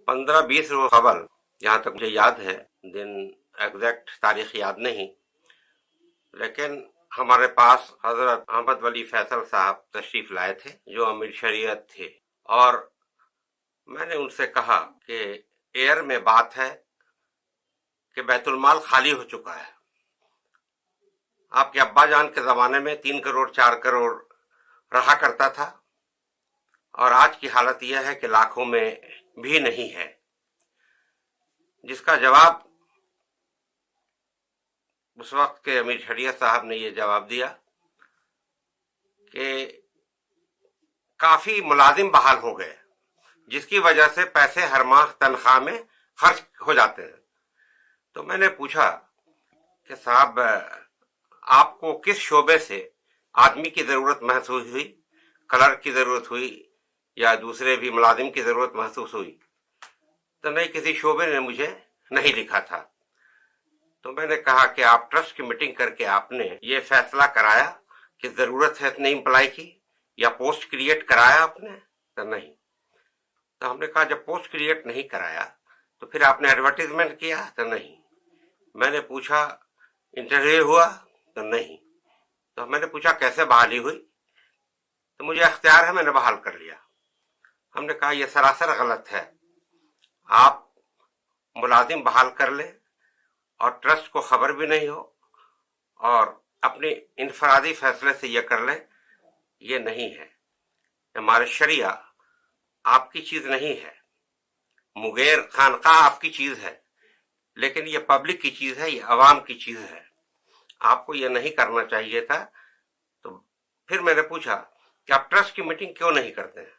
15-20 रोज कबल, जहाँ तक मुझे याद है, दिन एग्जैक्ट तारीख याद नहीं, लेकिन हमारे पास हजरत अहमद वली फैसल साहब तशरीफ लाए थे जो अमीर शरीयत थे, और मैंने उनसे कहा कि एयर में बात है कि बैतुल माल खाली हो चुका है। आपके अब्बा जान के जमाने में 3 करोड़ 4 करोड़ रहा करता था, और आज की हालत यह है कि लाखों में भी नहीं है। जिसका जवाब उस वक्त के अमीर शरीयत साहब ने ये जवाब दिया कि काफी मुलाजिम बहाल हो गए, जिसकी वजह से पैसे हर माह तनख्वाह में खर्च हो जाते हैं। तो मैंने पूछा कि साहब, आपको किस शोबे से आदमी की जरूरत महसूस हुई, क्लर्क की जरूरत हुई या दूसरे भी मुलाजिम की जरूरत महसूस हुई? तो नहीं, किसी शोबे ने मुझे नहीं लिखा था। तो मैंने कहा कि आप ट्रस्ट की मीटिंग करके आपने ये फैसला कराया कि जरूरत है इतने एम्प्लॉय की, या पोस्ट क्रिएट कराया आपने? तो नहीं। तो हमने कहा जब पोस्ट क्रिएट नहीं कराया तो फिर आपने एडवर्टीजमेंट किया? तो नहीं। मैंने पूछा इंटरव्यू हुआ? तो नहीं। तो मैंने पूछा कैसे बहाली हुई? तो मुझे अख्तियार है, मैंने बहाल कर लिया। हमने कहा यह सरासर गलत है। आप मुलाजिम बहाल कर लें और ट्रस्ट को खबर भी नहीं हो और अपने इनफरादी फैसले से यह कर लें, ये नहीं है। हमारे शरिया आपकी चीज नहीं है, मुगेर खानकाह आपकी चीज है, लेकिन ये पब्लिक की चीज है, ये अवाम की चीज है। आपको ये नहीं करना चाहिए था। तो फिर मैंने पूछा कि आप ट्रस्ट की मीटिंग क्यों नहीं करते हैं?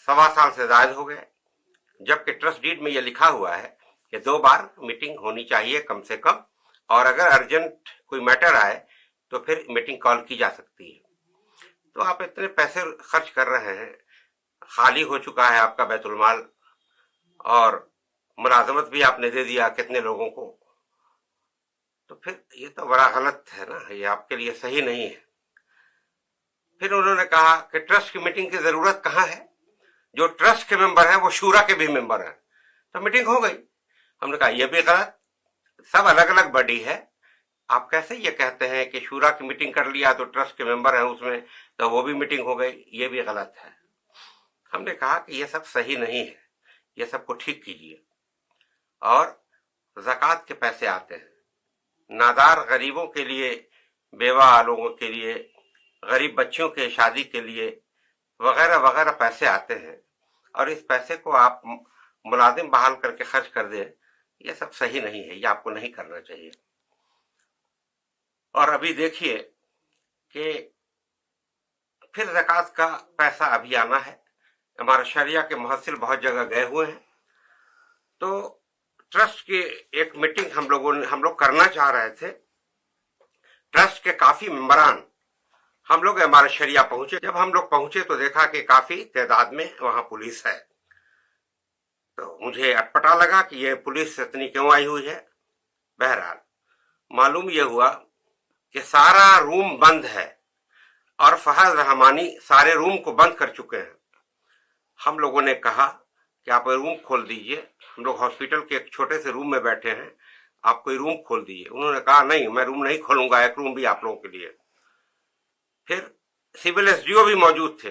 1.25 साल से ज्यादा हो गए, जबकि ट्रस्ट डीड में यह लिखा हुआ है कि 2 बार मीटिंग होनी चाहिए कम से कम, और अगर अर्जेंट कोई मैटर आए तो फिर मीटिंग कॉल की जा सकती है। तो आप इतने पैसे खर्च कर रहे हैं, खाली हो चुका है आपका बैतुल माल, और मुलाजमत भी आपने दे दिया कितने लोगों को, तो फिर ये तो बड़ा गलत है ना, ये आपके लिए सही नहीं है। फिर उन्होंने कहा कि ट्रस्ट की मीटिंग की जरूरत कहाँ है, जो ट्रस्ट के मेंबर हैं वो शूरा के भी मेंबर हैं, तो मीटिंग हो गई। हमने कहा यह भी गलत, सब अलग अलग बॉडी है, आप कैसे ये कहते हैं कि शूरा की मीटिंग कर लिया तो ट्रस्ट के मेंबर हैं उसमें, तो वो भी मीटिंग हो गई, ये भी गलत है। हमने कहा कि ये सब सही नहीं है, ये सबको ठीक कीजिए। और ज़कात के पैसे आते हैं, नादार गरीबों के लिए, बेवा लोगों के लिए, गरीब बच्चों के शादी के लिए वगैरह वगैरह पैसे आते हैं, और इस पैसे को आप मुलाजिम बहाल करके खर्च कर दें, ये सब सही नहीं है, ये आपको नहीं करना चाहिए। और अभी देखिए कि फिर ज़कात का पैसा अभी आना है। हमारे शरिया के मुहस्सिल बहुत जगह गए हुए हैं, तो ट्रस्ट की एक मीटिंग हम लोग करना चाह रहे थे। ट्रस्ट के काफी मेंबरान हम लोग हमारे शरिया पहुंचे। जब हम लोग पहुंचे तो देखा कि काफी तादाद में वहां पुलिस है। तो मुझे अटपटा लगा कि ये पुलिस इतनी क्यों आई हुई है। बहरहाल मालूम यह हुआ कि सारा रूम बंद है और फहद रहमानी सारे रूम को बंद कर चुके हैं। हम लोगों ने कहा कि आप रूम खोल दीजिए, हम लोग हॉस्पिटल के एक छोटे से रूम में बैठे हैं, आप कोई रूम खोल दीजिए। उन्होंने कहा नहीं, मैं रूम नहीं खोलूंगा, एक रूम भी आप लोगों के लिए। फिर सिविल एसडीओ भी मौजूद थे,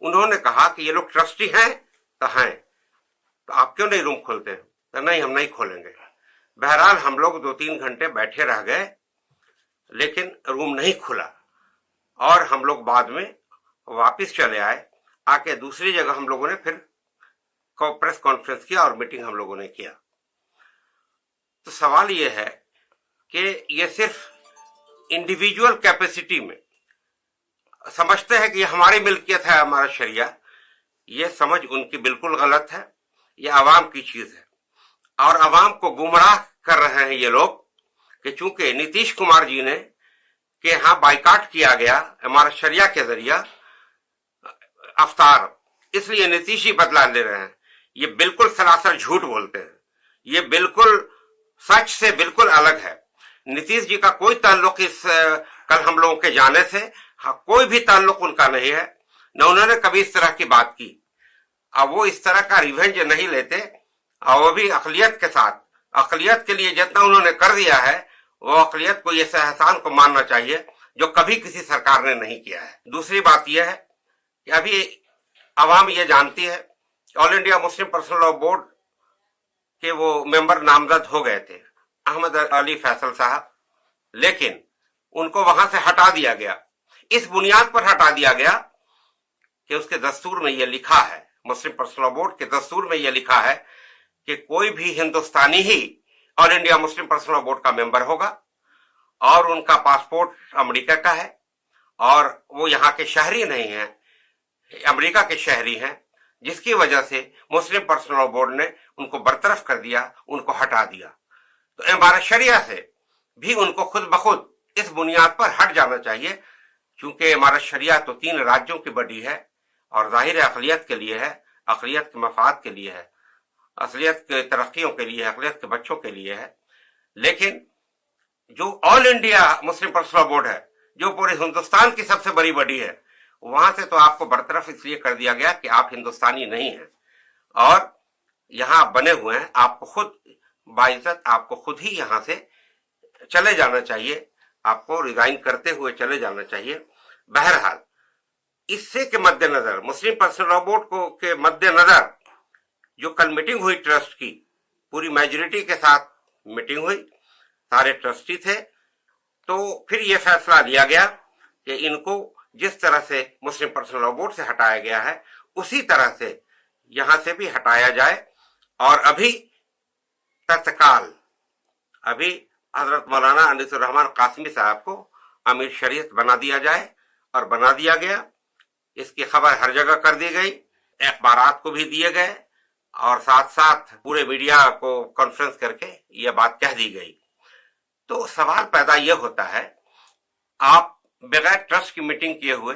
उन्होंने कहा कि ये लोग ट्रस्टी हैं? तो हैं, तो आप क्यों नहीं रूम खोलते हैं? तो नहीं, हम नहीं खोलेंगे। बहरहाल हम लोग 2-3 घंटे बैठे रह गए, लेकिन रूम नहीं खुला, और हम लोग बाद में वापस चले आए। आके दूसरी जगह हम लोगों ने फिर प्रेस कॉन्फ्रेंस किया और मीटिंग हम लोगों ने किया। तो सवाल यह है कि ये सिर्फ इंडिविजुअल कैपेसिटी में समझते हैं कि ये हमारी मिल्कियत है, हमारा शरिया। ये समझ उनकी बिल्कुल गलत है, ये आवाम की चीज है, और आवाम को गुमराह कर रहे हैं ये लोग कि चूंकि नीतीश कुमार जी ने कि हाँ बाइकाट किया गया हमारा शरिया के जरिया अफ्तार, इसलिए नीतीश जी बदला ले रहे हैं। ये बिल्कुल सरासर झूठ बोलते हैं, ये बिल्कुल सच से बिल्कुल अलग है। नीतीश जी का कोई ताल्लुक इस कल हम लोगों के जाने से कोई भी ताल्लुक उनका नहीं है, न उन्होंने कभी इस तरह की बात की। अब वो इस तरह का रिवेंज नहीं लेते, और वो भी अक़लियत के साथ। अक़लियत के लिए जितना उन्होंने कर दिया है, वो अक़लियत को, इस एहसान को मानना चाहिए जो कभी किसी सरकार ने नहीं किया है। दूसरी बात यह है कि अभी अवाम ये जानती है, all India Muslim Personal Law board के वो मेंबर नामजद हो गए थे, अहमद अली फैसल साहब, लेकिन उनको वहां से हटा दिया गया। इस बुनियाद पर हटा दिया गया कि उसके दस्तूर में यह लिखा है, मुस्लिम पर्सनल लॉ बोर्ड के दस्तूर में यह लिखा है कि कोई भी हिंदुस्तानी ही All India Muslim Personal Law Board का मेंबर होगा, और उनका पासपोर्ट अमेरिका का है, और वो यहाँ के शहरी नहीं है, अमेरिका के शहरी हैं, जिसकी वजह से मुस्लिम पर्सनल लॉ बोर्ड ने उनको बरतरफ कर दिया, उनको हटा दिया। तो इमारत शरिया से भी उनको खुद बखुद इस बुनियाद पर हट जाना चाहिए, क्योंकि इमारत शरिया तो 3 राज्यों की बड़ी है, और जाहिर अक़लियत के लिए है, अक़लियत के मफाद के लिए है, असलियत के तरक्कियों के लिए है, अक़लियत के बच्चों के लिए है। लेकिन जो all India Muslim Personal Law board है, जो पूरे हिंदुस्तान की सबसे बड़ी बॉडी है, वहां से तो आपको बरतरफ इसलिए कर दिया गया कि आप हिंदुस्तानी नहीं हैं, और यहां आप बने हुए हैं, आपको खुद बाइज्जत, आपको खुद ही यहां से चले जाना चाहिए, आपको रिजाइन करते हुए चले जाना चाहिए। बहरहाल, इससे के मद्देनजर, मुस्लिम पर्सनल लॉ बोर्ड को के मद्देनजर जो कल मीटिंग हुई ट्रस्ट की, पूरी मेजॉरिटी के साथ मीटिंग हुई, सारे ट्रस्टी थे, तो फिर यह फैसला लिया गया कि इनको जिस तरह से मुस्लिम पर्सनल लॉ बोर्ड से हटाया गया है, उसी तरह से यहां से भी हटाया जाए, और अभी तत्काल अभी हजरत मौलाना अनीसुर रहमान कासमी साहब को अमीर शरीयत बना दिया जाए, और बना दिया गया। इसकी खबर हर जगह कर दी गई, अखबारात को भी दिए गए, और साथ साथ पूरे मीडिया को कॉन्फ्रेंस करके यह बात कह दी गई। तो सवाल पैदा यह होता है, आप बगैर ट्रस्ट की मीटिंग किए हुए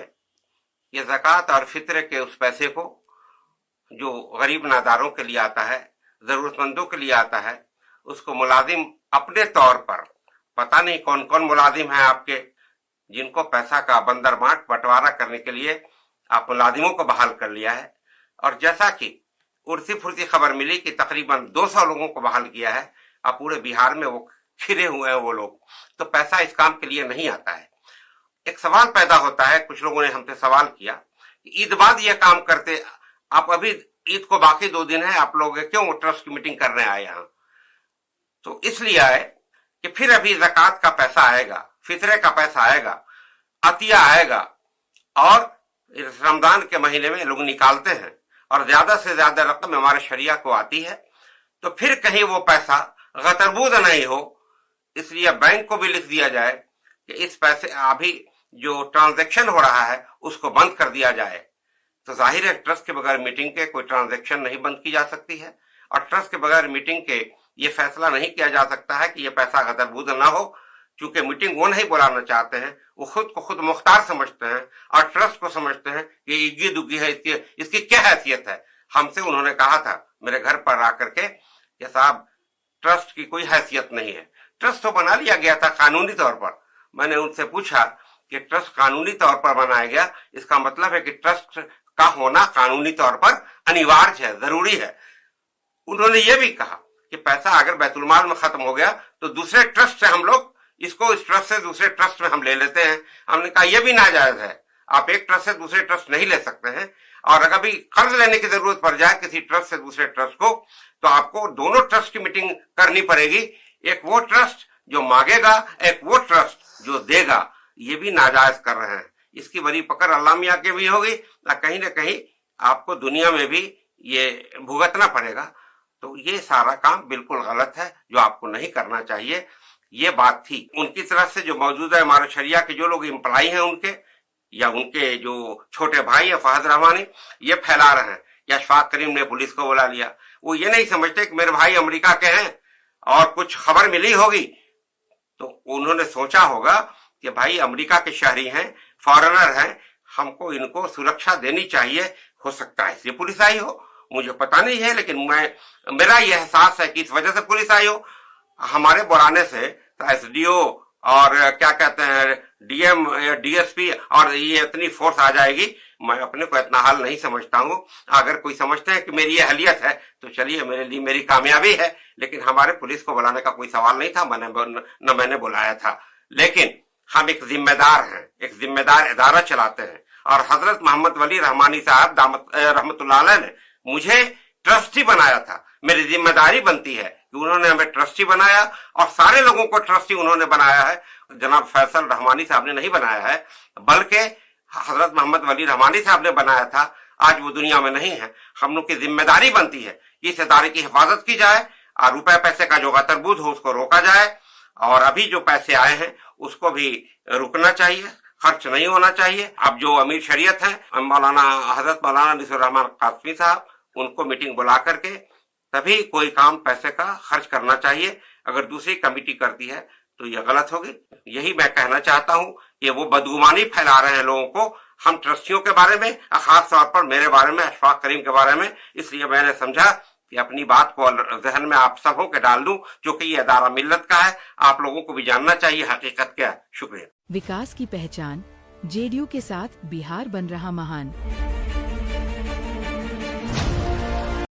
ये ज़कात और फित्रे के उस पैसे को जो गरीब नादारों के लिए आता है, जरूरतमंदों के लिए आता है, उसको मुलाजिम अपने तौर पर, पता नहीं कौन कौन मुलाजिम हैं आपके, जिनको पैसा का बंदरबांट बंटवारा करने के लिए आप मुलाजिमों को बहाल कर लिया है। और जैसा कि उड़ती फुर्ती खबर मिली कि तकरीबन 200 लोगों को बहाल किया है, अब पूरे बिहार में वो खिरे हुए हैं वो लोग, तो पैसा इस काम के लिए नहीं आता है। एक सवाल पैदा होता है, कुछ लोगों ने हमसे सवाल किया कि ईद बाद ये काम करते, आप अभी ईद को बाकी 2 दिन है, आप लोग क्यों ट्रस्ट की मीटिंग करने आए यहाँ? तो इसलिए आए कि फिर अभी ज़कात का पैसा आएगा, फित्रे का पैसा आएगा, अतिया आएगा, और रमजान के महीने में लोग निकालते हैं, और ज्यादा से ज्यादा रकम हमारे शरिया को आती है, तो फिर कहीं वो पैसा गतरबूद नहीं हो, इसलिए बैंक को भी लिख दिया जाए कि इस पैसे अभी जो ट्रांजैक्शन हो रहा है उसको बंद कर दिया जाए। तो जाहिर है ट्रस्ट के बगैर मीटिंग के कोई ट्रांजैक्शन नहीं बंद की जा सकती है, और ट्रस्ट के बगैर मीटिंग के ये फैसला नहीं किया जा सकता है कि ये पैसा गतरबूद ना हो, क्योंकि मीटिंग वो नहीं बुलाना चाहते हैं, वो खुद को खुद मुख्तार समझते हैं, और ट्रस्ट को समझते हैं कि इग्गी दुग्गी है, इसकी क्या हैसियत है। हमसे उन्होंने कहा था मेरे घर पर आकर के कि साहब ट्रस्ट की कोई हैसियत नहीं है, ट्रस्ट तो बना लिया गया था कानूनी तौर पर। मैंने उनसे पूछा कि ट्रस्ट कानूनी तौर पर बनाया गया, इसका मतलब है कि ट्रस्ट का होना कानूनी तौर पर अनिवार्य है, जरूरी है। उन्होंने ये भी कहा कि पैसा अगर बैतुलमाल में खत्म हो गया तो दूसरे ट्रस्ट से हम लोग इसको, इस ट्रस्ट से दूसरे ट्रस्ट में हम ले लेते हैं। हमने कहा यह भी नाजायज है, आप एक ट्रस्ट से दूसरे ट्रस्ट नहीं ले सकते हैं, और अगर भी कर्ज लेने की जरूरत पड़ जाए किसी ट्रस्ट से दूसरे ट्रस्ट को, तो आपको दोनों ट्रस्ट की मीटिंग करनी पड़ेगी, एक वो ट्रस्ट जो मांगेगा, एक वो ट्रस्ट जो देगा। ये भी नाजायज कर रहे हैं, इसकी बड़ी पकड़ अल्लाह मियां के भी होगी, कहीं ना कहीं आपको दुनिया में भी ये भुगतना पड़ेगा। तो ये सारा काम बिल्कुल गलत है, जो आपको नहीं करना चाहिए। ये बात थी उनकी तरफ से, जो मौजूदा इमारत शरिया के जो लोग एम्प्लॉई हैं उनके, या उनके जो छोटे भाई है फहद रहमानी, ये फैला रहे हैं कि अशफाक करीम ने पुलिस को बुला लिया। वो ये नहीं समझते कि मेरे भाई अमेरिका के हैं और कुछ खबर मिली होगी, तो उन्होंने सोचा होगा कि भाई अमेरिका के शहरी हैं, फॉरेनर हैं, हमको इनको सुरक्षा देनी चाहिए, हो सकता है इसलिए पुलिस आई हो, मुझे पता नहीं है, लेकिन मेरा यह एहसास है कि इस वजह से पुलिस आई हो। हमारे बुलाने से एसडीओ اور کیا کہتے ہیں ڈیم ڈی ایس پی اور یہ اتنی فورس آ جائے گی. میں اپنے کو اتنا حل نہیں سمجھتا ہوں. اگر کوئی سمجھتے ہیں کہ میری یہ اہلیت ہے تو چلیے میرے لیے میری کامیابی ہے, لیکن ہمارے پولیس کو بلانے کا کوئی سوال نہیں تھا, میں نے بلایا تھا. لیکن ہم ایک ذمہ دار ہیں, ایک ذمہ دار ادارہ چلاتے ہیں, اور حضرت محمد ولی رحمانی صاحب رحمت اللہ علیہ نے مجھے ٹرسٹی بنایا تھا. میری ذمہ داری بنتی ہے کہ انہوں نے ہمیں ٹرسٹی بنایا, اور سارے لوگوں کو ٹرسٹی انہوں نے بنایا ہے. جناب فیصل رحمانی صاحب نے نہیں بنایا ہے, بلکہ حضرت محمد ولی رحمانی صاحب نے بنایا تھا. آج وہ دنیا میں نہیں ہے. ہم لوگ کی ذمہ داری بنتی ہے کہ اس ادارے کی حفاظت کی جائے, اور روپے پیسے کا جو غتربود ہو اس کو روکا جائے, اور ابھی جو پیسے آئے ہیں اس کو بھی رکنا چاہیے, خرچ نہیں ہونا چاہیے. اب جو امیر شریعت ہیں حضرت مولانا نصیر الرحمان قاسمی صاحب, ان کو میٹنگ بلا کر کے تبھی کوئی کام پیسے کا خرچ کرنا چاہیے. اگر دوسری کمیٹی کرتی ہے تو یہ غلط ہوگی. یہی میں کہنا چاہتا ہوں کہ وہ بدگمانی پھیلا رہے ہیں لوگوں کو ہم ٹرسٹیوں کے بارے میں, خاص طور پر میرے بارے میں, اشفاق کریم کے بارے میں. اس لیے میں نے سمجھا کہ اپنی بات کو ذہن میں آپ سبوں کے ڈال دوں, چونکہ یہ ادارہ ملت کا ہے. آپ لوگوں کو بھی جاننا چاہیے حقیقت کیا. شکریہ. وکاس کی پہچان JDU کے ساتھ بہار بن رہا مہان.